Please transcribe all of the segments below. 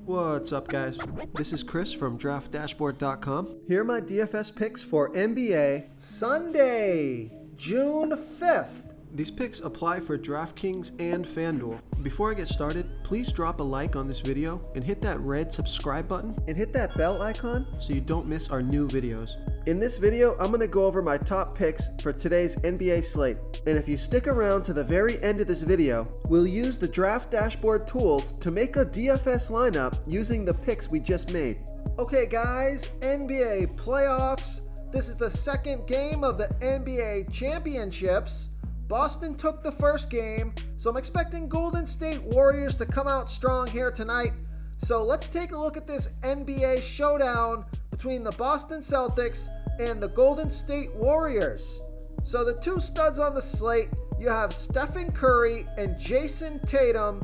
What's up, guys? This is Chris from DraftDashboard.com. Here are my DFS picks for NBA Sunday, June 5th. These picks apply for DraftKings and FanDuel. Before I get started, please drop a like on this video and hit that red subscribe button and hit that bell icon so you don't miss our new videos. In this video, I'm going to go over my top picks for today's NBA slate. And if you stick around to the very end of this video, we'll use the Draft Dashboard tools to make a DFS lineup using the picks we just made. Okay guys, NBA playoffs. This is the second game of the NBA championships. Boston took the first game, so I'm expecting Golden State Warriors to come out strong here tonight. So let's take a look at this NBA showdown between the Boston Celtics and the Golden State Warriors. So the two studs on the slate, you have Stephen Curry and Jason Tatum,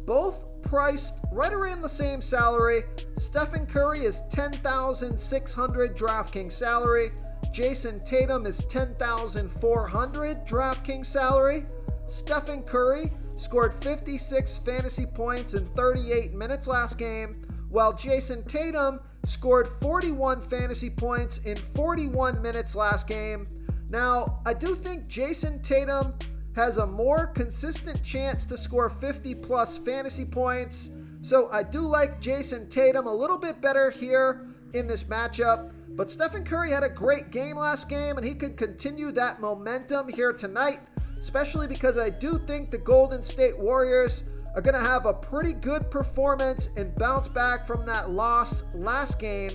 both priced right around the same salary. Stephen Curry is $10,600 DraftKings salary. Jason Tatum is $10,400 DraftKings salary. Stephen Curry scored 56 fantasy points in 38 minutes last game, while Jason Tatum scored 41 fantasy points in 41 minutes last game. Now, I do think Jason Tatum has a more consistent chance to score 50 plus fantasy points, so I do like Jason Tatum a little bit better here in this matchup. But Stephen Curry had a great game last game, and he could continue that momentum here tonight, especially because I do think the Golden State Warriors are going to have a pretty good performance and bounce back from that loss last game.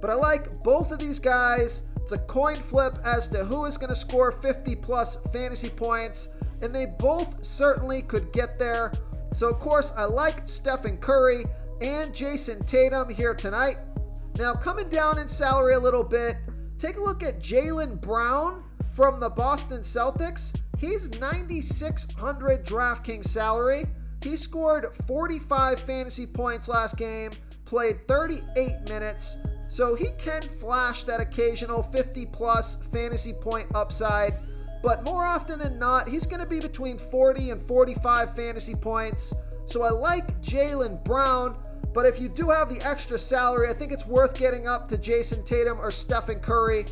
But I like both of these guys. It's a coin flip as to who is going to score 50 plus fantasy points, and they both certainly could get there. So of course I like Stephen Curry and Jason Tatum here tonight. Now coming down in salary a little bit, take a look at Jalen Brown from the Boston Celtics. He's $9,600 DraftKings salary. He scored 45 fantasy points last game, played 38 minutes. So he can flash that occasional 50 plus fantasy point upside, but more often than not, he's going to be between 40 and 45 fantasy points. So I like Jalen Brown, but if you do have the extra salary, I think it's worth getting up to Jason Tatum or Stephen Curry.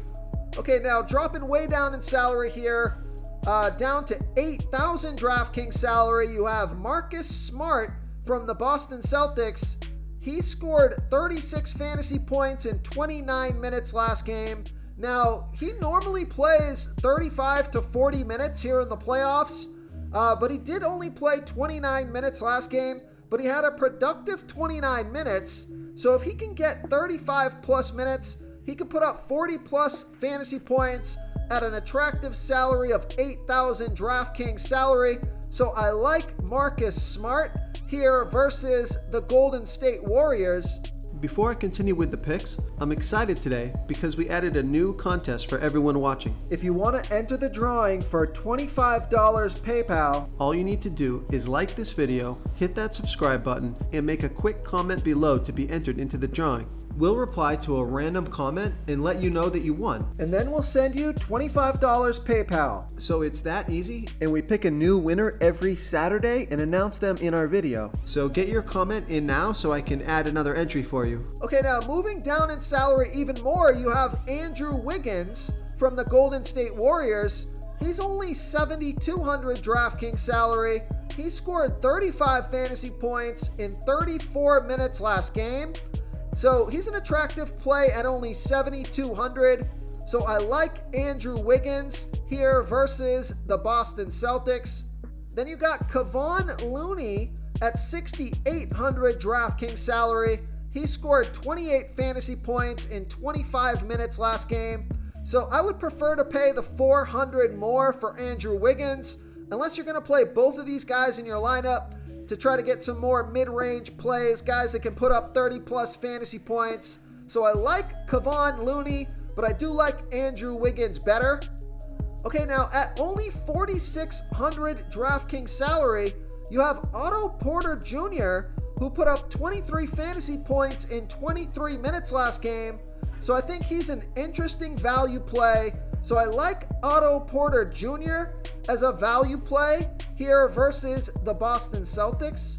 Okay, now dropping way down in salary here, down to $8,000 DraftKings salary, you have Marcus Smart from the Boston Celtics. He scored 36 fantasy points in 29 minutes last game. Now, he normally plays 35 to 40 minutes here in the playoffs, but he did only play 29 minutes last game, but he had a productive 29 minutes. So if he can get 35 plus minutes, he could put up 40 plus fantasy points at an attractive salary of $8,000 DraftKings salary. So I like Marcus Smart here versus the Golden State Warriors. Before I continue with the picks, I'm excited today because we added a new contest for everyone watching. If you want to enter the drawing for $25 PayPal, all you need to do is like this video, hit that subscribe button, and make a quick comment below to be entered into the drawing. We'll reply to a random comment and let you know that you won. And then we'll send you $25 PayPal. So it's that easy, and we pick a new winner every Saturday and announce them in our video. So get your comment in now so I can add another entry for you. Okay, now moving down in salary even more, you have Andrew Wiggins from the Golden State Warriors. He's only $7,200 DraftKings salary. He scored 35 fantasy points in 34 minutes last game. So he's an attractive play at only $7,200. So I like Andrew Wiggins here versus the Boston Celtics. Then you got Kevon Looney at $6,800 DraftKings salary. He scored 28 fantasy points in 25 minutes last game. So I would prefer to pay the $400 more for Andrew Wiggins, unless you're going to play both of these guys in your lineup to try to get some more mid-range plays, guys that can put up 30 plus fantasy points. So I like Kevon Looney, but I do like Andrew Wiggins better. Okay, now at only $4,600 DraftKings salary, you have Otto Porter Jr., who put up 23 fantasy points in 23 minutes last game. So I think he's an interesting value play. So I like Otto Porter Jr. as a value play here versus the Boston Celtics.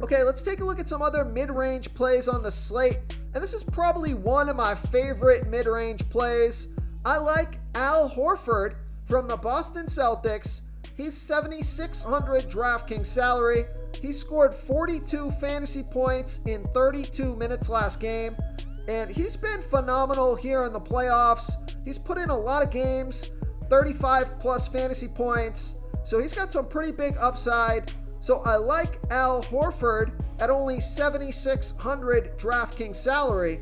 Okay, let's take a look at some other mid-range plays on the slate. And this is probably one of my favorite mid-range plays. I like Al Horford from the Boston Celtics. He's 7,600 DraftKings salary. He scored 42 fantasy points in 32 minutes last game. And he's been phenomenal here in the playoffs. He's put in a lot of games, 35 plus fantasy points. So he's got some pretty big upside. So I like Al Horford at only 7,600 DraftKings salary.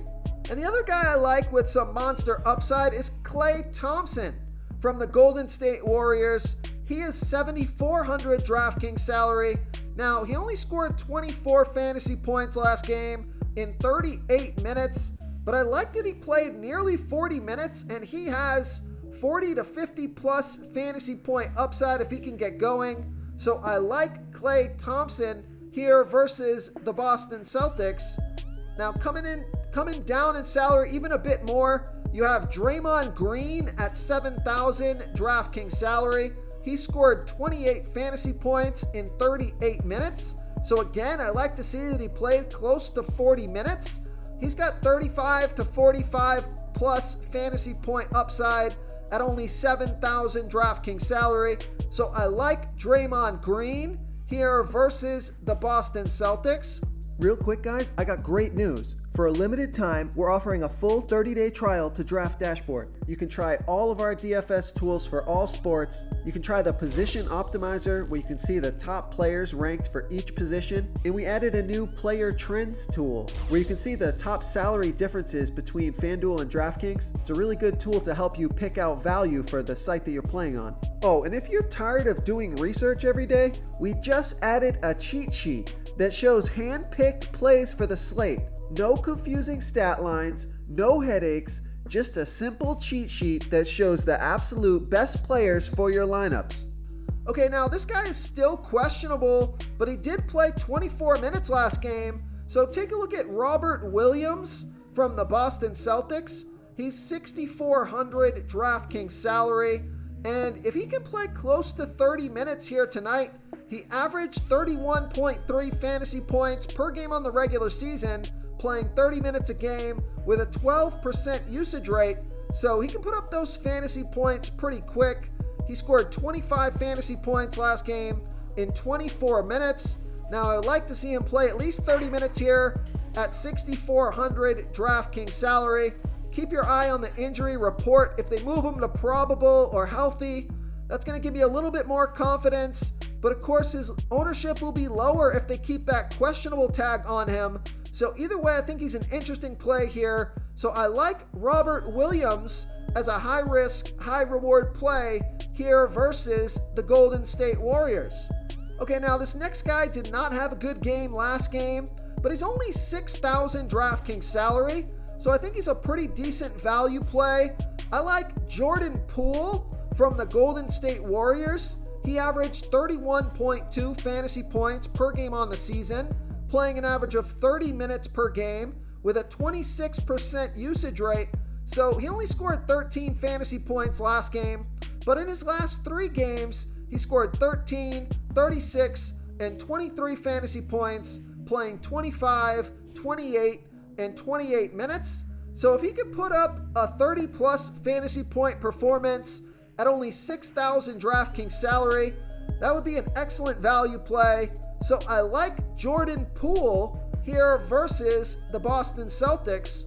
And the other guy I like with some monster upside is Klay Thompson from the Golden State Warriors. He is 7,400 DraftKings salary. Now, he only scored 24 fantasy points last game in 38 minutes, but I like that he played nearly 40 minutes and he has 40 to 50 plus fantasy point upside if he can get going. So I like Klay Thompson here versus the Boston Celtics. Now coming down in salary even a bit more, you have Draymond Green at 7,000 DraftKings salary. He scored 28 fantasy points in 38 minutes. So again, I like to see that he played close to 40 minutes. He's got 35 to 45 plus fantasy point upside at only 7,000 DraftKings salary. So I like Draymond Green here versus the Boston Celtics. Real quick, guys, I got great news. For a limited time, we're offering a full 30-day trial to Draft Dashboard. You can try all of our DFS tools for all sports. You can try the Position Optimizer, where you can see the top players ranked for each position. And we added a new Player Trends tool, where you can see the top salary differences between FanDuel and DraftKings. It's a really good tool to help you pick out value for the site that you're playing on. Oh, and if you're tired of doing research every day, we just added a cheat sheet that shows hand-picked plays for the slate. No confusing stat lines, no headaches, just a simple cheat sheet that shows the absolute best players for your lineups. Okay, now this guy is still questionable, but he did play 24 minutes last game. So take a look at Robert Williams from the Boston Celtics. He's 6,400 DraftKings salary. And if he can play close to 30 minutes here tonight, he averaged 31.3 fantasy points per game on the regular season, playing 30 minutes a game with a 12% usage rate. So he can put up those fantasy points pretty quick. He scored 25 fantasy points last game in 24 minutes. Now, I would like to see him play at least 30 minutes here at 6,400 DraftKings salary. Keep your eye on the injury report. If they move him to probable or healthy, that's going to give you a little bit more confidence. But of course, his ownership will be lower if they keep that questionable tag on him. So either way, I think he's an interesting play here. So I like Robert Williams as a high-risk, high-reward play here versus the Golden State Warriors. Okay, now this next guy did not have a good game last game, but he's only 6,000 DraftKings salary. So I think he's a pretty decent value play. I like Jordan Poole from the Golden State Warriors. He averaged 31.2 fantasy points per game on the season, playing an average of 30 minutes per game with a 26% usage rate. So he only scored 13 fantasy points last game, but in his last 3 games, he scored 13, 36, and 23 fantasy points, playing 25, 28, and 28 minutes. So if he could put up a 30 plus fantasy point performance at only 6,000 DraftKings salary, that would be an excellent value play. So I like Jordan Poole here versus the Boston Celtics.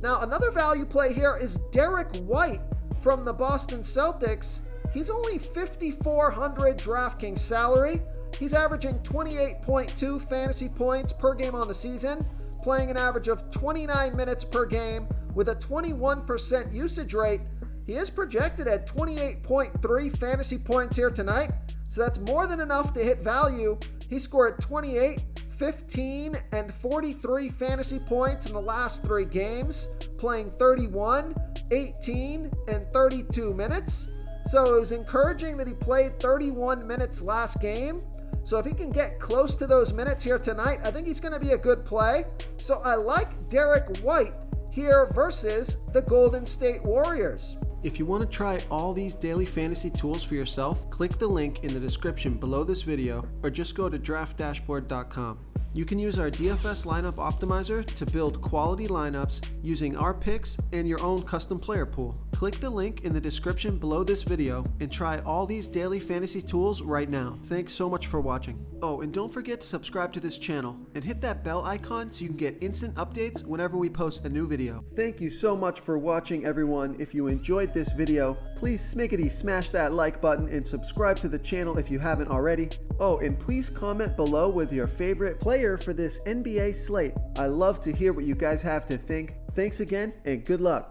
Now another value play here is Derek White from the Boston Celtics. He's only 5,400 DraftKings salary. He's averaging 28.2 fantasy points per game on the season, playing an average of 29 minutes per game with a 21% usage rate. He is projected at 28.3 fantasy points here tonight, so that's more than enough to hit value. He scored 28, 15, and 43 fantasy points in the last 3 games, playing 31, 18, and 32 minutes. So it was encouraging that he played 31 minutes last game. So if he can get close to those minutes here tonight, I think he's going to be a good play. So I like Derek White here versus the Golden State Warriors. If you want to try all these daily fantasy tools for yourself, click the link in the description below this video or just go to draftdashboard.com. You can use our DFS lineup optimizer to build quality lineups using our picks and your own custom player pool. Click the link in the description below this video and try all these daily fantasy tools right now. Thanks so much for watching. Oh, and don't forget to subscribe to this channel and hit that bell icon so you can get instant updates whenever we post a new video. Thank you so much for watching, everyone. If you enjoyed this video, please smickety smash that like button and subscribe to the channel if you haven't already. Oh, and please comment below with your favorite player for this NBA slate. I love to hear what you guys have to think. Thanks again, and good luck.